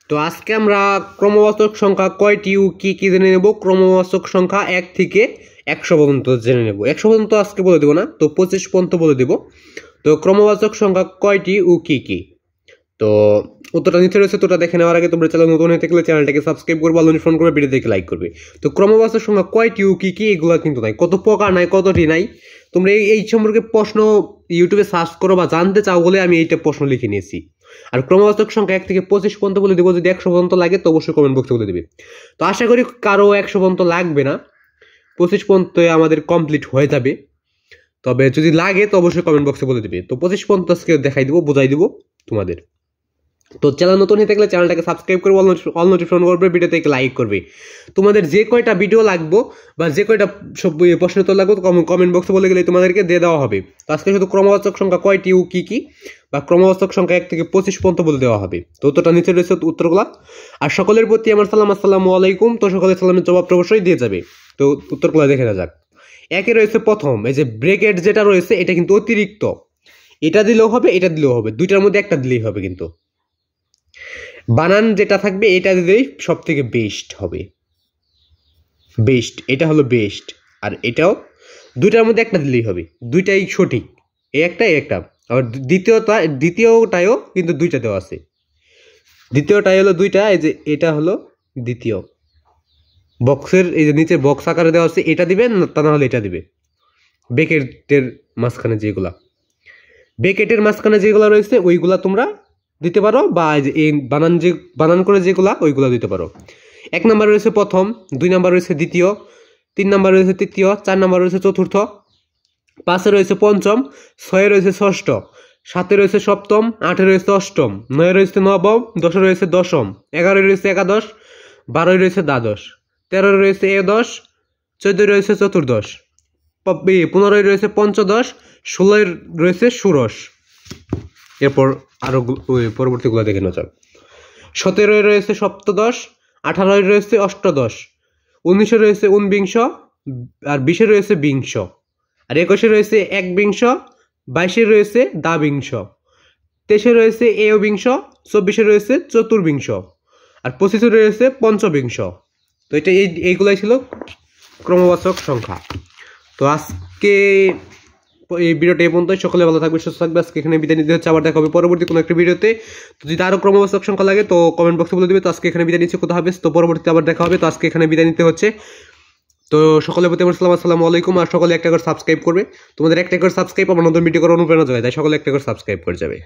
তো আজকে আমরা ক্রমবাচক সংখ্যা কয়টি ও কি কি জেনে নেব। ক্রমবাচক সংখ্যা 1 থেকে 100 পর্যন্ত জেনে নেব। 100 পর্যন্ত আজকে বলে দেবো না, তো 25 পর্যন্ত বলে দেব। তো ক্রমবাচক সংখ্যা কয়টি ও কি কি, তো উত্তরটা নিচে রয়েছে। তোটা দেখে নেওয়ার আগে তোমরা চ্যানেল নতুন হয়ে থাকলে চ্যানেলটাকে সাবস্ক্রাইব করবে, আলো ফোন করবে, ভিডিও দেখে লাইক করবে। তো ক্রমবাচক সংখ্যা কয়টি ও কি কি এগুলো কিন্তু নাই, কত প্রকার নাই, কতটি নাই। তোমরা এই সম্পর্কে প্রশ্ন ইউটিউবে সার্চ করো বা জানতে চাও বলে আমি এইটা প্রশ্ন লিখে নিয়েছি। আর ক্রমবাচক সংখ্যা 1 থেকে 25 পর্যন্ত বলে দেবো। যদি 100 পর্যন্ত লাগে তো অবশ্যই কমেন্ট বক্সে বলে দেবে। তো আশা করি কারো 100 পর্যন্ত লাগবে না, 25 পর্যন্ত আমাদের কমপ্লিট হয়ে যাবে। তবে যদি লাগে তো অবশ্যই কমেন্ট বক্সে বলে দেবে। তো 25 পর্যন্ত আজকে দেখাই দিব, বোঝাই দিব তোমাদের। তো চ্যানেল নতুন হয়ে থাকলে চ্যানেলটাকে সাবস্ক্রাইব করবে, অল নোটিফিকেশন করবে, ভিডিওতে লাইক করবে। তোমাদের যে কয়টা ভিডিও লাগবো বা যে কয়টা সব প্রশ্ন উত্তর লাগবে কমেন্ট বক্সে বলে গেলে তোমাদেরকে দিয়ে দেওয়া হবে। তো আজকে শুধু ক্রমবাচক সংখ্যা কয়টি ও কি কি বা ক্রমবাচক সংখ্যা 1 থেকে 25 পর্যন্ত বলে দেওয়া হবে। তো উত্তরটা নিচে রয়েছে উত্তরগুলা। আর সকলের প্রতি আমার সালাম, আসসালামু আলাইকুম। তো সকলের সালামের জবাব অবশ্যই দিয়ে যাবে। তো উত্তরগুলো দেখে না যাক। একে রয়েছে প্রথম, এই যে ব্রেকেট যেটা রয়েছে এটা কিন্তু অতিরিক্ত, এটা দিলেও হবে, এটা দিলেও হবে, দুইটার মধ্যে একটা দিলেই হবে। কিন্তু বানান যেটা থাকবে এটা দিলেই সব থেকে বেস্ট হবে। বেস্ট, এটা হলো বেস্ট। আর এটাও দুইটার মধ্যে একটা দিলেই হবে, দুইটাই সঠিক। এই একটা এই একটা। আবার দ্বিতীয়টায়ও কিন্তু দুইটা দেওয়া আছে। দ্বিতীয়টাই হলো দুইটা, এই যে এটা হলো দ্বিতীয়। বক্সের এই যে নিচে বক্স আকারে দেওয়া আছে, এটা দিবেন, তা না হলে এটা দিবে। ব্রেকেটের মাঝখানে যেগুলা রয়েছে ওইগুলা তোমরা দিতে পারো, বা এই বানান করে যেগুলা ওইগুলা দিতে পারো। 1 নাম্বার রয়েছে প্রথম, 2 নাম্বার রয়েছে দ্বিতীয়, 3 নাম্বার রয়েছে তৃতীয়, 4 নাম্বার রয়েছে চতুর্থ, 5 রয়েছে পঞ্চম, 6 রয়েছে ষষ্ঠ, 7 রয়েছে সপ্তম, 8 রয়েছে অষ্টম, 9 রয়েছে নবম, 10 রয়েছে দশম, 11 রয়েছে একাদশ, 12 রয়েছে দ্বাদশ, 13 রয়েছে একাদশ, 14 রয়েছে চতুর্দশ, 15 রয়েছে পঞ্চদশ, 16 রয়েছে ষোড়শ। এরপর আরো পরবর্তীগুলো দেখে নেওয়া যাক। 17 রয়েছে সপ্তদশ, 18 রয়েছে অষ্টদশ, 19 রয়েছে ঊনবিংশ, আর 20 রয়েছে বিংশ, আর 21 রয়েছে একবিংশ, 22 রয়েছে দ্বাবিংশ, 23 রয়েছে একবিংশ, 24 রয়েছে চতুর্বিংশ, আর 25 রয়েছে পঞ্চবিংশ। তো এটা এইগুলাই ছিল ক্রমবাচক সংখ্যা। তো আজকে এই ভিডিওটা এই পর্যন্ত। সকলে ভালো থাকবে, সুস্থ থাকবে। আজকে এখানে বিদায় নিতে হচ্ছে, আবার দেখা হবে পরবর্তী কোনো একটা ভিডিওতে। তো যদি আরো ক্রমবাচক সংখ্যা লাগে তো কমেন্ট বক্সে বলে দিবে। তো আজকে এখানে বিদায় নিচ্ছে, কোথাও হবে তো পরবর্তীতে আবার দেখা হবে। তো আজকে এখানে বিদায় নিতে হচ্ছে। তো সকলের প্রতি আমার সালাম, আসসালামু আলাইকুম। আর সকলে একটা করে সাবস্ক্রাইব করবে। তোমাদের একটা করে সাবস্ক্রাইব আমার নতুন ভিডিও করার অনুপ্রেরণা যোগায়, তাই সকলে একটা করে সাবস্ক্রাইব করে যাবে।